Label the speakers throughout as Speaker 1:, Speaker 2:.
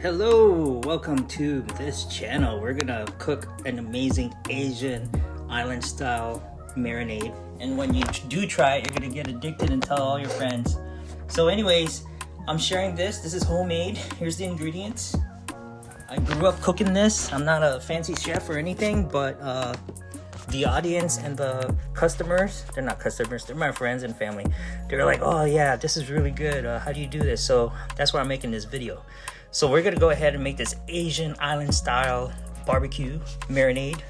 Speaker 1: Hello, welcome to this channel. We're gonna cook an amazing Asian island style marinade, and when you do try it, you're gonna get addicted and tell all your friends. So anyways, I'm sharing this is homemade. Here's the ingredients. I grew up cooking this. I'm not a fancy chef or anything, but the audience and the customers, they're not customers, they're my friends and family. They're like, oh yeah, this is really good. How do you do this? So that's why I'm making this video. So we're gonna go ahead and make this Asian island style barbecue marinade,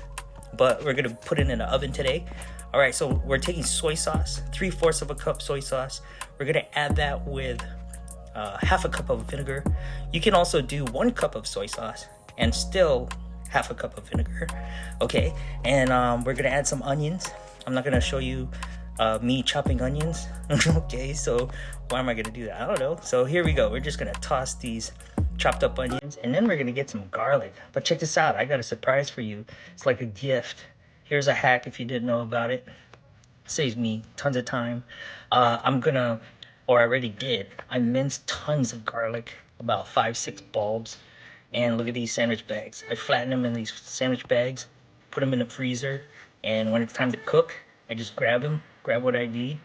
Speaker 1: but we're gonna put it in the oven today. All right, so we're taking soy sauce, 3/4 of a cup soy sauce. We're gonna add that with half a cup of vinegar. You can also do 1 cup of soy sauce and still half a cup of vinegar. Okay, and we're gonna add some onions. I'm not gonna show you me chopping onions. Okay, so why am I gonna do that? I don't know. So here we go. We're just gonna toss these chopped up onions, and then we're gonna get some garlic. But check this out, I got a surprise for you. It's like a gift. Here's a hack if you didn't know about it. Saves me tons of time. I'm gonna, or I already did, I minced tons of garlic, about 5-6 bulbs. And look at these sandwich bags. I flatten them in these sandwich bags, put them in the freezer, and when it's time to cook, I just grab them, grab what I need,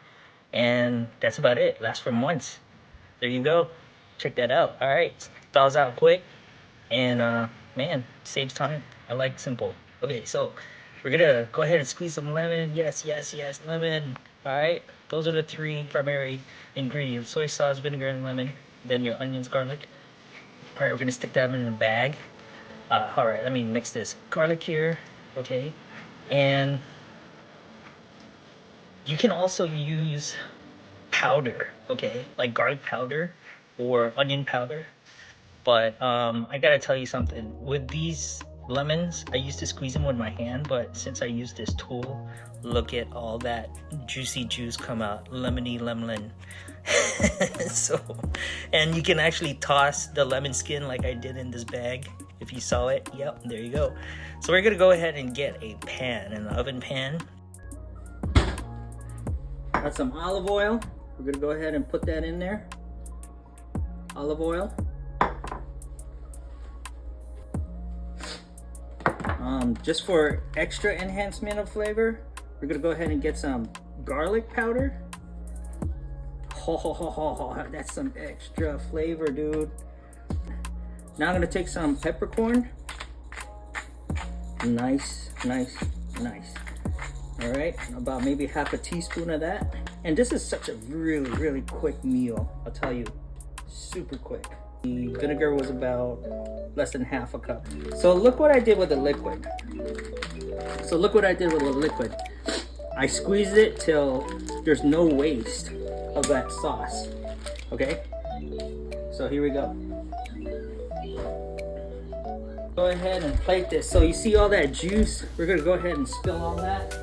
Speaker 1: and that's about it. Lasts for months. There you go. Check that out. All right, thaws out quick, and man, saves time. I like simple. Okay, so we're gonna go ahead and squeeze some lemon. Yes, lemon. All right, those are the 3 primary ingredients: soy sauce, vinegar, and lemon. Then your onions, garlic. All right, we're gonna stick that in a bag. All right, let me mix this garlic here. Okay, and you can also use powder. Okay, like garlic powder or onion powder. But I gotta tell you something. With these lemons, I used to squeeze them with my hand, but since I use this tool, look at all that juicy juice come out. Lemony lemon. So, and you can actually toss the lemon skin like I did in this bag. If you saw it, yep, there you go. So we're gonna go ahead and get a pan, an oven pan. Got some olive oil. We're gonna go ahead and put that in there. Olive oil. Just for extra enhancement of flavor, we're gonna go ahead and get some garlic powder. That's some extra flavor, dude. Now I'm gonna take some peppercorn. Nice. All right, about maybe half a teaspoon of that. And this is such a really quick meal, I'll tell you, super quick. The vinegar was about less than half a cup. So look what I did with the liquid. I squeezed it till there's no waste of that sauce. Okay, so here we go. Go ahead and plate this. So you see all that juice? We're gonna go ahead and spill all that.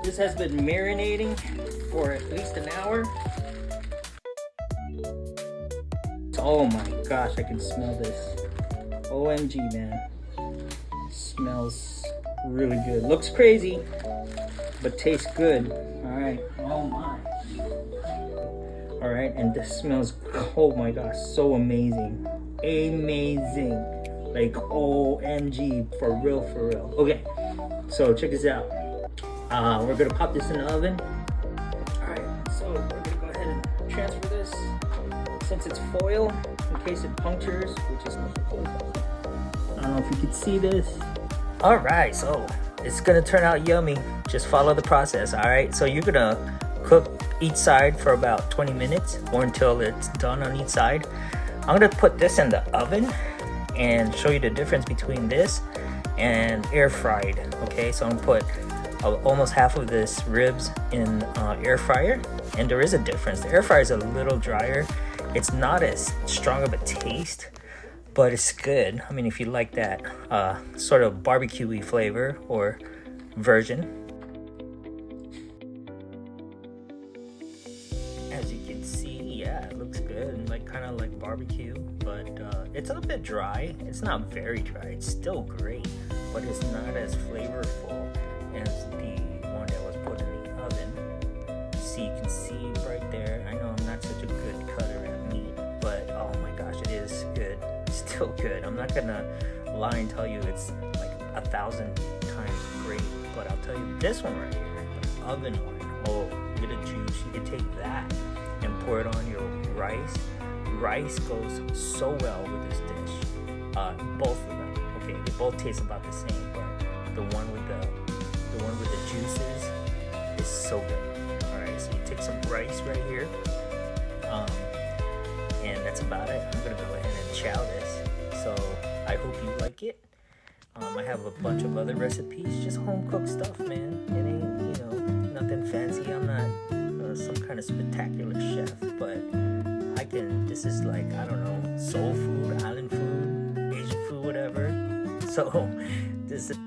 Speaker 1: This has been marinating for at least an hour. Oh my gosh, I can smell this. OMG, man. Smells really good. Looks crazy, but tastes good. All right, oh my. All right, and this smells, oh my gosh, so amazing. Amazing. Like OMG, for real. Okay, so check this out. We're gonna pop this in the oven. All right, so we're gonna go ahead and transfer this. Since it's foil, in case it punctures, which is, I don't know if you can see this. All right, so it's gonna turn out yummy. Just follow the process, all right? So you're gonna cook each side for about 20 minutes or until it's done on each side. I'm gonna put this in the oven and show you the difference between this and air fried, okay? So I'm gonna put almost half of this ribs in air fryer, and there is a difference. The air fryer is a little drier. It's not as strong of a taste, but it's good. I mean, if you like that sort of barbecue-y flavor or version. As you can see, yeah, it looks good, like kind of like barbecue, but it's a bit dry. It's not very dry. It's still great, but it's not as flavorful as the one that was put in the oven. can see right there. I know I'm not such a good cutter at meat, but oh my gosh, it is good. It's still good. I'm not gonna lie and tell you it's like 1,000 times great, but I'll tell you this one right here, the oven one. Oh, look at the juice. You can take that and pour it on your rice. Rice goes so well with this dish. Both of them. Okay, they both taste about the same, but the one with the juices is so good. All right, so you take some rice right here, and that's about it. I'm gonna go ahead and chow this. So I hope you like it. I have a bunch of other recipes, just home cooked stuff, man. It ain't, nothing fancy. I'm not some kind of spectacular chef, but this is like, I don't know, soul food, island food, Asian food, whatever. So this is